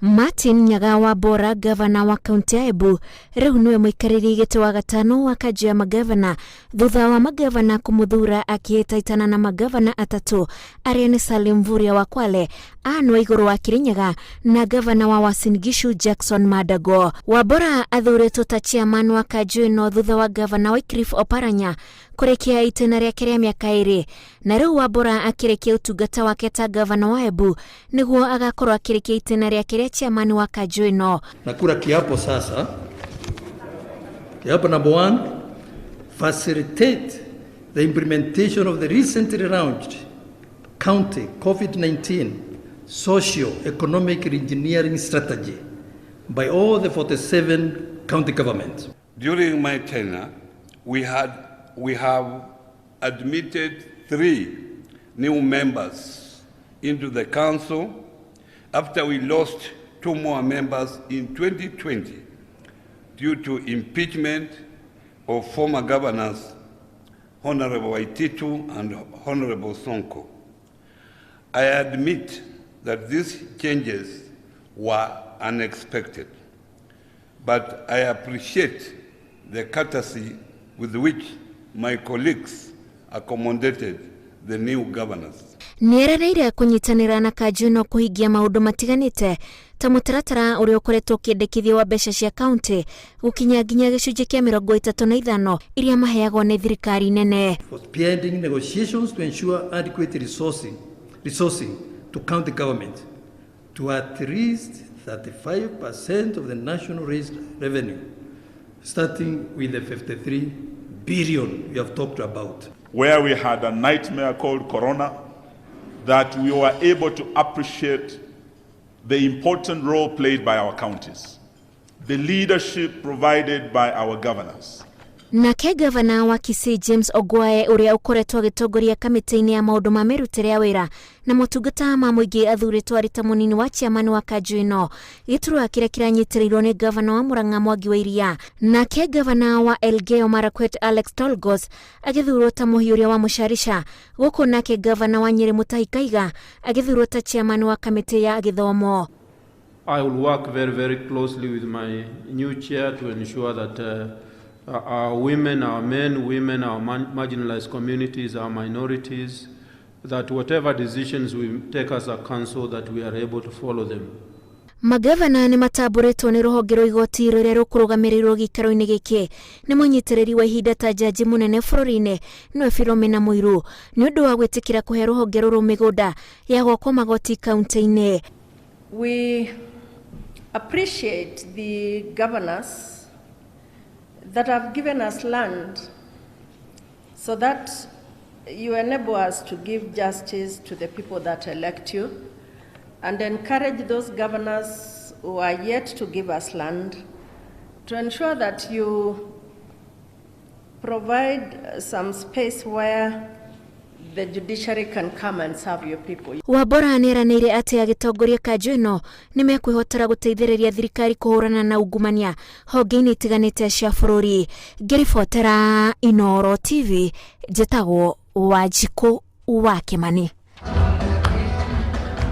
Martin Nyaga Wambora, gavana wa kaunti ya Embu, riu niwe mũikarĩri gĩtĩ wa gatano wa kanju ya magavana, thutha wa magavana kũmuthura akĩhĩtĩtana na magavana atatu arĩa nĩ Salim Mvurya wa Kwale, Anne Waigũrũ wa Kirinyaga na gavana wa Uasin Gishu Jackson Madago. Wambora athuritwo ta chairman wa kanju ĩno thutha wa gavana Wycliffe Oparanya kũrekia itĩna rĩake rĩa mĩaka 2, na rĩu Wambora akĩrekia ũtungata wake ta gavana wa Embu nĩguo agakorwo akĩrekia itĩna rĩake rĩa chairman wa kanju ĩno. Nakula kiapo sasa. Kiapo number 1, facilitate the implementation of the recently launched county COVID-19 socio-economic engineering strategy by all the 47 county governments. During my tenure, we have admitted 3 new members into the council after we lost 2 more members in 2020 due to impeachment of former governors Honorable Ehĩtĩte and Honorable Sonko. I admit that these changes were unexpected, but I appreciate the courtesy with which my colleagues accommodated the new governors. Nĩeranĩire kũnyitanĩra na kanju ĩno kũhingia maũndũ matiganĩte ta mũtaratara ũrĩa ũkoretwo ũkĩendekithio wa mbeca cia kaunti gũkinya nginya gĩcunjĩ kĩa 35 iria maheagwo nĩ thirikari nene. Pending negotiations to ensure adequate resourcing to county government to at least 35% of the national raised revenue, starting with the 53 billion we have talked about. Where we had a nightmare called Corona, that we were able to appreciate the important role played by our counties, the leadership provided by our governors. Nake gavana wa Kisii James Ogwae ũrĩa ũkoretwo agĩtongoria kamĩtĩ-inĩ ya maũndũ ma mĩrutĩre ya wĩra na motungata ma mũingĩ athurĩtwo arĩ ta mũnini wa chairman wa kanju ĩno, gĩturwa kĩrĩa kĩranyitĩrĩirwo nĩ gavana wa Murang'a Mwangi wa Iria. Nake gavana wa Elgeyo Marakwet Alex Tolgos agĩthurwo ta mũhiũria wa Mũcarisha, gũkũ nake gavana wa Nyeri Mutahi Kahiga agĩthurwo ta chairman wa kamĩtĩ ya gĩthomo. I will work very closely with my new chair to ensure that our women, our men, women, our marginalized communities, our minorities, that whatever decisions we take as a council, that we are able to follow them. Magavana nĩ matamburetwo nĩ rũhonge rwa igoti rũrĩa rũkũrũgamĩrĩrwo gĩikaro-inĩ gĩkĩ nĩ mũnyitĩrĩri wa ihinda ta jaji mũnene bũrũri-inĩ nĩwe Philomena Mũirũ nĩ ũndũ wa gwĩtĩkĩra kũhe rũhonge rũrũ mĩgũnda ya gwakwo magoti kaunti-inĩ. We appreciate the governors that have given us land so that you enable us to give justice to the people that elect you and encourage those governors who are yet to give us land to ensure that you provide some space where the judiciary can come and serve your people. Wambora nĩeranĩire atĩ agĩtongoria kanju ĩno nĩ mekwĩhotera gũteithĩrĩria thirikari kũhũrana na ungumania honge-inĩ itiganĩte cia bũrũri. Ngĩribotera Inooro TV, njĩtagwo Wanjikũ wa Kĩmani.